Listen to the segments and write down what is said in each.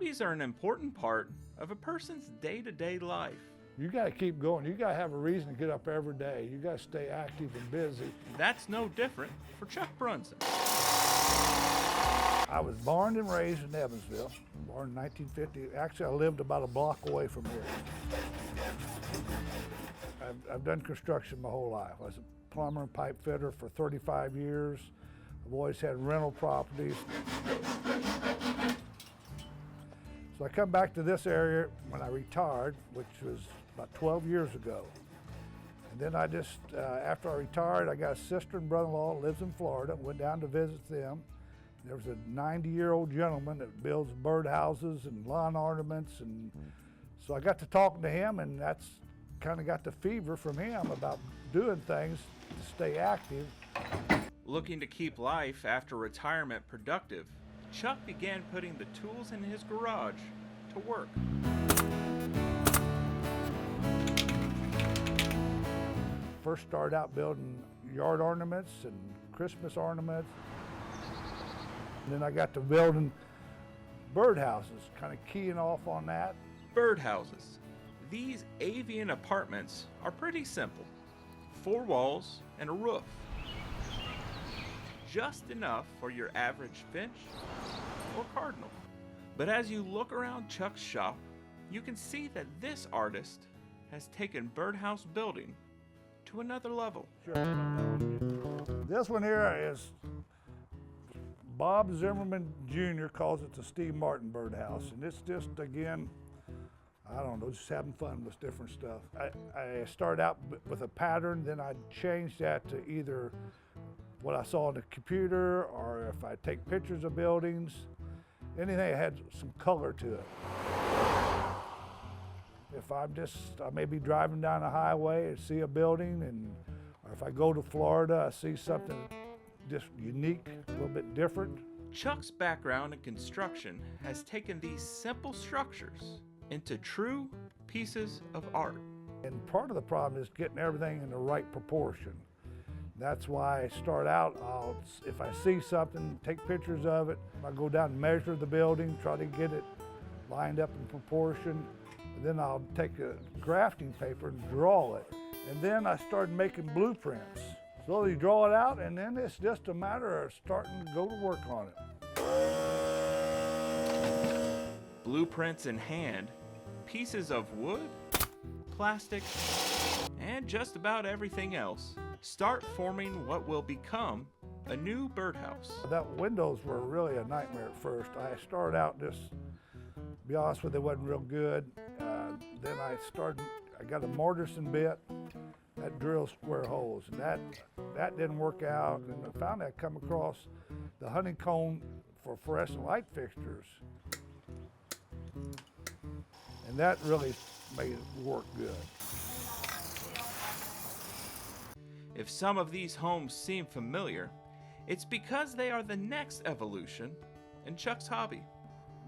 Hobbies are an important part of a person's day-to-day life. You got to keep going. You got to have a reason to get up every day. You got to stay active and busy. That's no different for Chuck Brunson. I was born and raised in Evansville, born in 1950. Actually, I lived about a block away from here. I've done construction my whole life. I was a plumber and pipe fitter for 35 years. I've always had rental properties. So I come back to this area when I retired, which was about 12 years ago. And then I just, after I retired, I got a sister and brother-in-law that lives in Florida, went down to visit them. There was a 90-year-old gentleman that builds birdhouses and lawn ornaments, and so I got to talking to him, and that's kind of got the fever from him about doing things to stay active. Looking to keep life after retirement productive, Chuck began putting the tools in his garage to work. First started out building yard ornaments and Christmas ornaments. And then I got to building birdhouses, kind of keying off on that. Birdhouses. These Avian apartments are pretty simple. 4 walls and a roof. Just enough for your average finch or cardinal. But as you look around Chuck's shop, you can see that this artist has taken birdhouse building to another level. This one here is Bob Zimmerman Jr. calls it the Steve Martin birdhouse, and it's just, again, I don't know, just having fun with different stuff. I started out with a pattern, then I changed that to either what I saw on the computer, or if I take pictures of buildings, anything that had some color to it. If I may be driving down the highway and see a building, or if I go to Florida, I see something just unique, a little bit different. Chuck's background in construction has taken these simple structures into true pieces of art. And part of the problem is getting everything in the right proportion. That's why I start out, if I see something, take pictures of it. I go down and measure the building, try to get it lined up in proportion. And then I'll take a grafting paper and draw it. And then I started making blueprints. So you draw it out, and then it's just a matter of starting to go to work on it. Blueprints in hand, pieces of wood, plastic, and just about everything else start forming what will become a new birdhouse. That windows were really a nightmare at first. I started out just, to be honest with you, they wasn't real good. Then I got a mortising bit that drills square holes, and that didn't work out. And finally I come across the honeycomb for fluorescent light fixtures, and that really made it work good. If some of these homes seem familiar, it's because they are the next evolution in Chuck's hobby.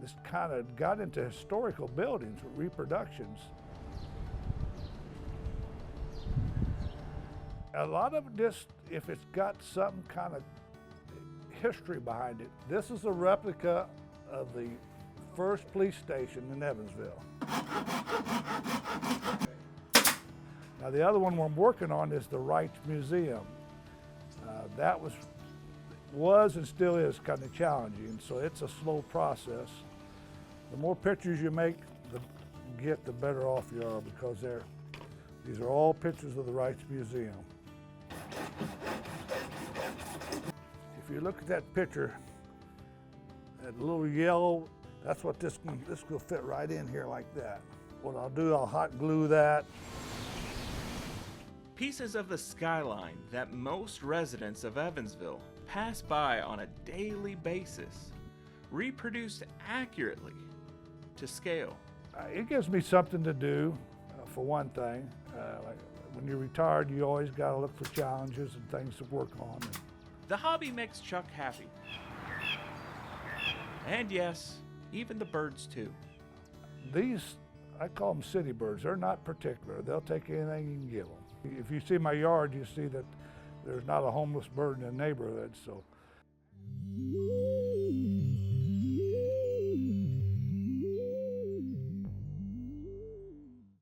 This kind of got into historical buildings with reproductions. A lot of this, if it's got some kind of history behind it, this is a replica of the first police station in Evansville. Now the other one I'm working on is the Wrights Museum. That was and still is kind of challenging, so it's a slow process. The more pictures you make, the better off you are, because these are all pictures of the Wrights Museum. If you look at that picture, that little yellow, that's what this will fit right in here like that. What I'll do, I'll hot glue that. Pieces of the skyline that most residents of Evansville pass by on a daily basis, reproduced accurately to scale. It gives me something to do, for one thing. Like when you're retired, you always got to look for challenges and things to work on. The hobby makes Chuck happy. And yes, even the birds too. These, I call them city birds. They're not particular. They'll take anything you can give them. If you see my yard, you see that there's not a homeless bird in the neighborhood, so.